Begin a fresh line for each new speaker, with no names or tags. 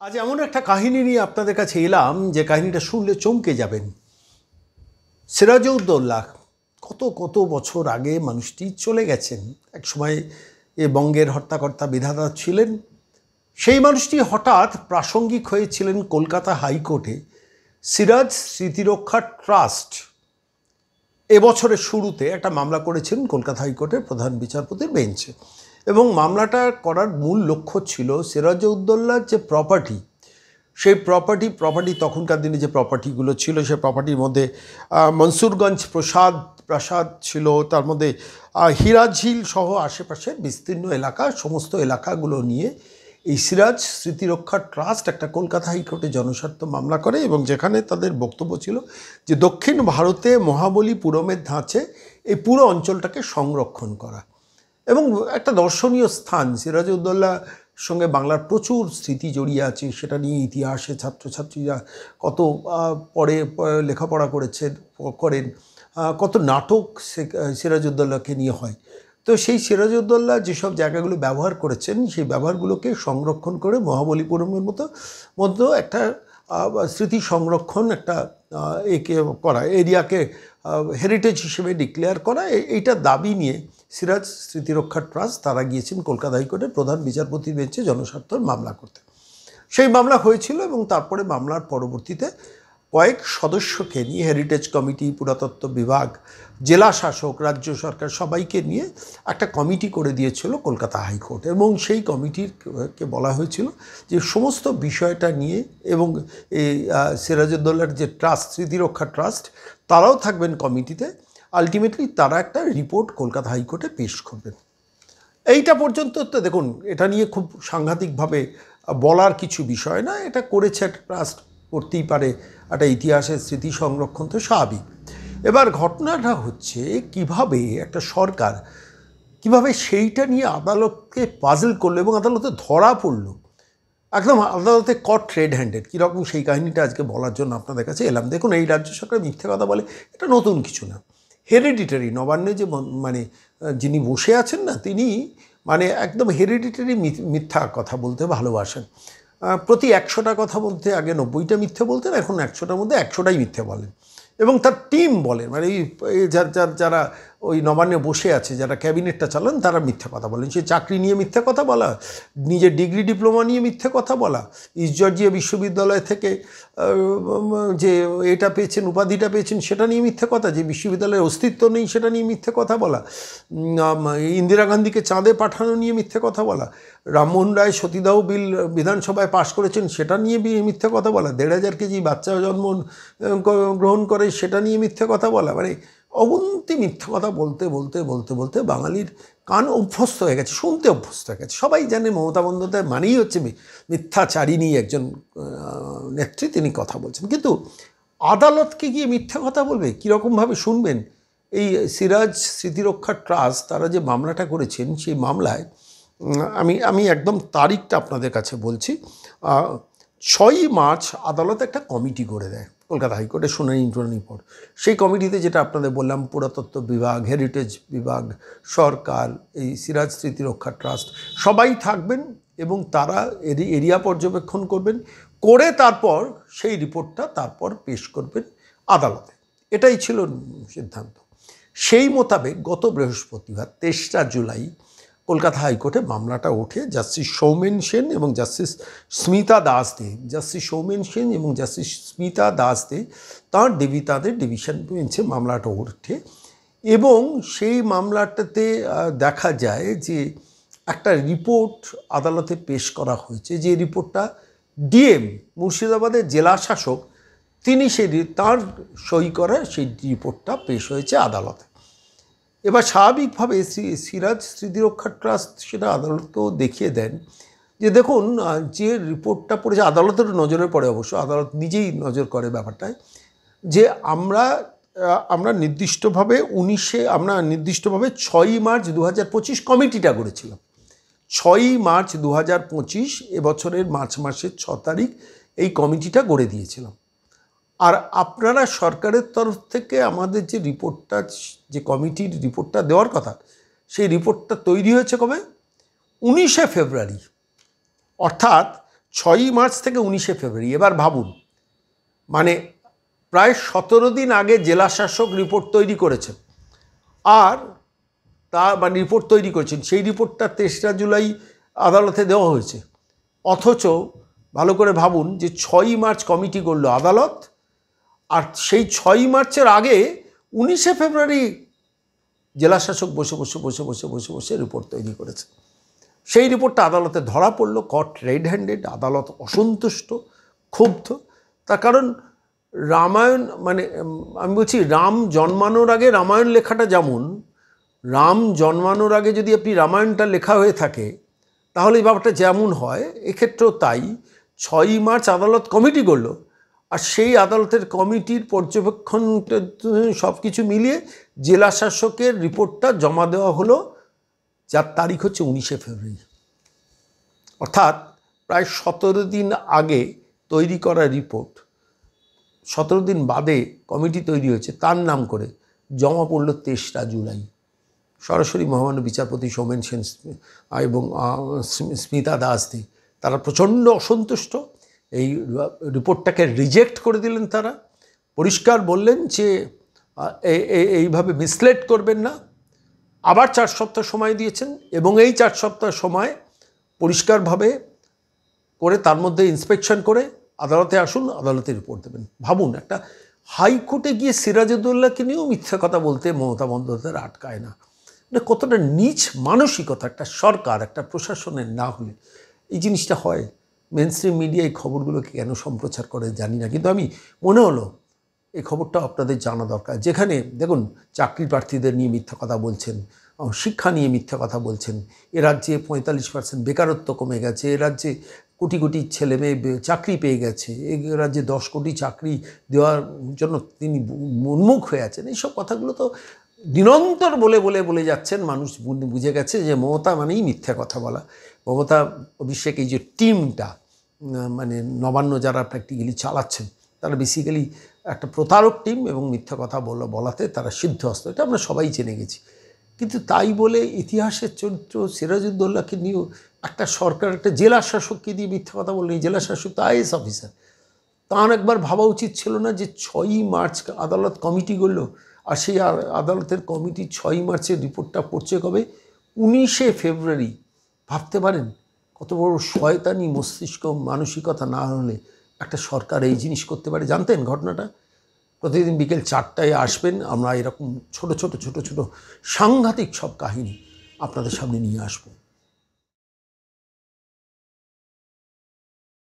আজ এমন একটা কাহিনী নিয়ে আপনাদের কাছে এলাম যে কাহিনীটা শুনলে চমকে যাবেন। সিরাজউদ্দৌলা কত কত বছর আগে মানুষটি চলে গেছেন। এক সময় এ বঙ্গের হর্তাকর্তা বিধাতা ছিলেন। সেই মানুষটি হঠাৎ প্রাসঙ্গিক হয়েছিলেন কলকাতা হাইকোর্টে সিরাজ স্মৃতিরক্ষা ট্রাস্ট এবছরের শুরুতে একটা মামলা করেছেন কলকাতা হাইকোর্টের প্রধান বিচারপতির বেঞ্চে। এবং মামলাটা করার মূল লক্ষ্য ছিল সিরাজউদ্দৌলার যে প্রপার্টি, সেই প্রপার্টি তখনকার দিনে যে প্রপার্টিগুলো ছিল সেই প্রপার্টির মধ্যে মনসুরগঞ্জ প্রাসাদ ছিল, তার মধ্যে হীরাঝিল সহ আশেপাশের বিস্তীর্ণ এলাকা, সমস্ত এলাকাগুলো নিয়ে এই সিরাজ স্মৃতিরক্ষা ট্রাস্ট একটা কলকাতা হাইকোর্টে জনস্বার্থ মামলা করে। এবং যেখানে তাদের বক্তব্য ছিল যে দক্ষিণ ভারতে মহাবলীপুরমের ধাঁচে এই পুরো অঞ্চলটাকে সংরক্ষণ করা এবং একটা দর্শনীয় স্থান। সিরাজউদ্দৌলা সঙ্গে বাংলার প্রচুর স্মৃতি জড়িয়ে আছে, সেটা নিয়ে ইতিহাসে ছাত্রছাত্রীরা কত পরে লেখাপড়া করেন, কত নাটক সিরাজউদ্দৌলাকে নিয়ে হয়। তো সেই সিরাজউদ্দৌলা যেসব জায়গাগুলো ব্যবহার করেছেন সেই ব্যবহারগুলোকে সংরক্ষণ করে মহাবলীপুরমের মতো একটা স্মৃতি সংরক্ষণ একটা একে করা, এরিয়াকে হেরিটেজ হিসেবে ডিক্লেয়ার করা, এইটা দাবি নিয়ে সিরাজ স্মৃতিরক্ষা ট্রাস্ট তারা গিয়েছেন কলকাতা হাইকোর্টের প্রধান বিচারপতির বেঞ্চে জনস্বার্থের মামলা করতে। সেই মামলা হয়েছিল এবং তারপরে মামলার পরবর্তীতে কয়েক সদস্যকে নিয়ে হেরিটেজ কমিটি, পুরাতত্ত্ব বিভাগ, জেলা শাসক, রাজ্য সরকার সবাইকে নিয়ে একটা কমিটি করে দিয়েছিল কলকাতা হাইকোর্ট। এবং সেই কমিটিকে বলা হয়েছিল যে সমস্ত বিষয়টা নিয়ে, এবং এই সিরাজউদ্দৌলার যে ট্রাস্ট, স্মৃতিরক্ষা ট্রাস্ট, তারাও থাকবেন কমিটিতে। আলটিমেটলি তারা একটা রিপোর্ট কলকাতা হাইকোর্টে পেশ করবেন। এইটা পর্যন্ত তো দেখুন, এটা নিয়ে খুব সাংঘাতিকভাবে বলার কিছু বিষয় না। এটা করেছে একটা ট্রাস্ট, করতেই পারে, একটা ইতিহাসের স্মৃতি সংরক্ষণ তো স্বাভাবিক। এবার ঘটনাটা হচ্ছে কিভাবে একটা সরকার কিভাবে সেইটা নিয়ে আদালতকে পাজল করলো এবং আদালতে ধরা পড়লো, একদম আদালতে কট রেড হ্যান্ডেড। কীরকম সেই কাহিনিটা আজকে বলার জন্য আপনাদের কাছে এলাম। দেখুন, এই রাজ্য সরকার মিথ্যে কথা বলে, এটা নতুন কিছু না। হেরিডিটারি নবান্নে যে যিনি বসে আছেন না, তিনি মানে একদম হেরিডিটারি মিথ্যা কথা বলতে ভালোবাসেন। প্রতি 100টা কথা বলতে আগে 90টা মিথ্যে বলতেন, এখন 100টার মধ্যে 100টাই মিথ্যে বলেন। এবং তার টিম বলেন, মানে যারা ওই নবান্নে বসে আছে, যারা ক্যাবিনেটটা চালান, তারা মিথ্যে কথা বলেন। সে চাকরি নিয়ে মিথ্যে কথা বলা, নিজের ডিগ্রি ডিপ্লোমা নিয়ে মিথ্যে কথা বলা, ইস্ট জর্জিয়া বিশ্ববিদ্যালয় থেকে যে এটা পেয়েছেন, উপাধিটা পেয়েছেন, সেটা নিয়ে মিথ্যে কথা, যে বিশ্ববিদ্যালয়ের অস্তিত্ব নেই সেটা নিয়ে মিথ্যে কথা বলা, ইন্দিরা গান্ধীকে চাঁদে পাঠানো নিয়ে মিথ্যে কথা বলা, রামমোহন রায় সতীদাহ বিল বিধানসভায় পাশ করেছেন সেটা নিয়ে মিথ্যে কথা বলা, 1,500 কেজি বাচ্চা গ্রহণ করে সেটা নিয়ে মিথ্যে কথা বলা। মানে অগুন্তি মিথ্যে কথা বলতে বলতে বলতে বলতে বাঙালির কান অভ্যস্ত হয়ে গেছে, শুনতে অভ্যস্ত হয়ে গেছে। সবাই জানে মমতা বন্দ্যোপাধ্যায় মানেই হচ্ছে মিথ্যাচারিণী একজন নেত্রী, তিনি কথা বলছেন। কিন্তু আদালতকে গিয়ে মিথ্যে কথা বলবে, কীরকমভাবে শুনবেন? এই সিরাজ স্মৃতিরক্ষা ট্রাস্ট তারা যে মামলাটা করেছেন, সেই মামলায় আমি একদম তারিখটা আপনাদের কাছে বলছি। 6ই মার্চ আদালত একটা কমিটি করে দেয় কলকাতা হাইকোর্টের শুনানি পর। সেই কমিটিতে, যেটা আপনাদের বললাম, পুরাতত্ত্ব বিভাগ, হেরিটেজ বিভাগ, সরকার, এই সিরাজ স্মৃতিরক্ষা ট্রাস্ট সবাই থাকবেন এবং তারা এরিয়া পর্যবেক্ষণ করবেন, করে তারপর সেই রিপোর্টটা তারপর পেশ করবেন আদালতে। এটাই ছিল সিদ্ধান্ত। সেই মোতাবেক গত বৃহস্পতিবার 23রা জুলাই কলকাতা হাইকোর্টে মামলাটা ওঠে। জাস্টিস সৌমেন সেন এবং জাস্টিস স্মিতা দাস দে, জাস্টিস সৌমেন সেন এবং জাস্টিস স্মিতা দাস দে তাদের ডিভিশন বেঞ্চে মামলাটা ওঠে। এবং সেই মামলাটাতে দেখা যায় যে একটা রিপোর্ট আদালতে পেশ করা হয়েছে, যে রিপোর্টটা ডিএম মুর্শিদাবাদের জেলা শাসক, তিনি তার সই করা সেই রিপোর্টটা পেশ হয়েছে আদালতে। এবার স্বাভাবিকভাবে সিরাজ স্মৃতিরক্ষা ট্রাস্ট সেটা আদালতকেও দেখিয়ে দেন যে দেখুন, যে রিপোর্টটা পড়েছে, আদালতের নজরে পড়ে, অবশ্য আদালত নিজেই নজর করে ব্যাপারটায়, যে আমরা নির্দিষ্টভাবে 6ই মার্চ 2025 কমিটিটা করেছিলাম। 6ই মার্চ 2025 এবছরের মার্চ মাসের 6 তারিখ এই কমিটিটা গড়ে দিয়েছিলাম। আর আপনারা সরকারের তরফ থেকে আমাদের যে রিপোর্টটা, যে কমিটির রিপোর্টটা দেওয়ার কথা, সেই রিপোর্টটা তৈরি হয়েছে কবে? 19শে ফেব্রুয়ারি। অর্থাৎ 6ই মার্চ থেকে 19শে ফেব্রুয়ারি। এবার ভাবুন, মানে প্রায় 17 দিন আগে জেলা শাসক রিপোর্ট তৈরি করেছেন, আর মানে রিপোর্ট তৈরি করেছেন, সেই রিপোর্টটা 23 জুলাই আদালতে দেওয়া হয়েছে। অথচ ভালো করে ভাবুন যে 6ই মার্চ কমিটি করলো আদালত, আর সেই 6ই মার্চের আগে 19শে ফেব্রুয়ারি জেলা শাসক বসে রিপোর্ট তৈরি করেছে। সেই রিপোর্টটা আদালতে ধরা পড়লো, কট রেড হ্যান্ডেড, আদালত অসন্তুষ্ট, ক্ষুব্ধ। তার কারণ রামায়ণ, মানে আমি বলছি রাম জন্মানোর আগে রামায়ণ লেখাটা যেমন, রাম জন্মানোর আগে যদি আপনি রামায়ণটা লেখা হয়ে থাকে তাহলে এই ব্যাপারটা যেমন হয়, এক্ষেত্রেও তাই। 6ই মার্চ আদালত কমিটি করলো, আর সেই আদালতের কমিটির পর্যবেক্ষণ সব কিছু মিলিয়ে জেলা শাসকের রিপোর্টটা জমা দেওয়া হলো, যার তারিখ হচ্ছে 19শে ফেব্রুয়ারি। অর্থাৎ প্রায় 17 দিন আগে তৈরি করা রিপোর্ট 17 দিন বাদে কমিটি তৈরি হয়েছে, তার নাম করে জমা পড়ল 23 জুলাই। সরাসরি মহামান্য বিচারপতি সৌমেন সেন এবং স্মিতা দাস দে, তারা প্রচণ্ড অসন্তুষ্ট। এই রিপোর্টটাকে রিজেক্ট করে দিলেন। তারা পরিষ্কার বললেন যে এইভাবে মিসলেড করবেন না। আবার 4 সপ্তাহ সময় দিয়েছেন, এবং এই 4 সপ্তাহ সময় পরিষ্কারভাবে করে তার মধ্যে ইন্সপেকশন করে আদালতে আসুন, আদালতে রিপোর্ট দেবেন। ভাবুন, একটা হাইকোর্টে গিয়ে সিরাজউদ্দৌলাকে নিয়েও মিথ্যা কথা বলতে মমতা বন্দ্যোপাধ্যায় আটকায় না। মানে কতটা নীচ মানসিকতা একটা সরকার, একটা প্রশাসনের না হলে এই জিনিসটা হয়। মেনস্ট্রিম মিডিয়া এই খবরগুলোকে কেন সম্প্রচার করে জানি না, কিন্তু আমি মনে হলো এই খবরটা আপনাদের জানা দরকার। যেখানে দেখুন, চাকরি প্রার্থীদের নিয়ে মিথ্যা কথা বলছেন, শিক্ষা নিয়ে মিথ্যা কথা বলছেন, এ রাজ্যে 45% বেকারত্ব কমে গেছে, এ রাজ্যে কোটি কোটি ছেলে মেয়ে চাকরি পেয়ে গেছে, এ রাজ্যে 10 কোটি চাকরি দেওয়ার জন্য তিনি উন্মুখ হয়ে আছেন। এইসব কথাগুলো তো নিরন্তর বলে যাচ্ছেন। মানুষ বুঝে গেছে যে মমতা মানেই মিথ্যা কথা বলা। মমতা অভিষেক এই যে টিমটা, মানে নবান্ন যারা প্র্যাকটিক্যালি চালাচ্ছেন, তারা বেসিক্যালি একটা প্রতারক টিম, এবং মিথ্যা কথা বলাতে তারা সিদ্ধহস্ত, এটা আমরা সবাই জেনে গেছি। কিন্তু তাই বলে ইতিহাসের চরিত্র সিরাজউদ্দৌলাকে নিয়েও একটা সরকার একটা জেলা শাসককে দিয়ে মিথ্যা কথা বললেন। জেলা শাসক তো আইএস অফিসার, তার একবার ভাবা উচিত ছিল না যে 6ই মার্চ আদালত কমিটি করলো, আর সেই আদালতের কমিটি 6ই মার্চের রিপোর্টটা পড়ছে কবে? 19শে ফেব্রুয়ারি। ভাবতে পারেন কত বড় শয়তানি মস্তিষ্ক, মানসিকতা না হলে একটা সরকার এই জিনিস করতে পারে। জানতেন ঘটনাটা? প্রতিদিন বিকেল 4টায় আসবেন, আমরা এরকম ছোট ছোট সাংঘাতিক সব কাহিনী আপনাদের সামনে নিয়ে আসবো।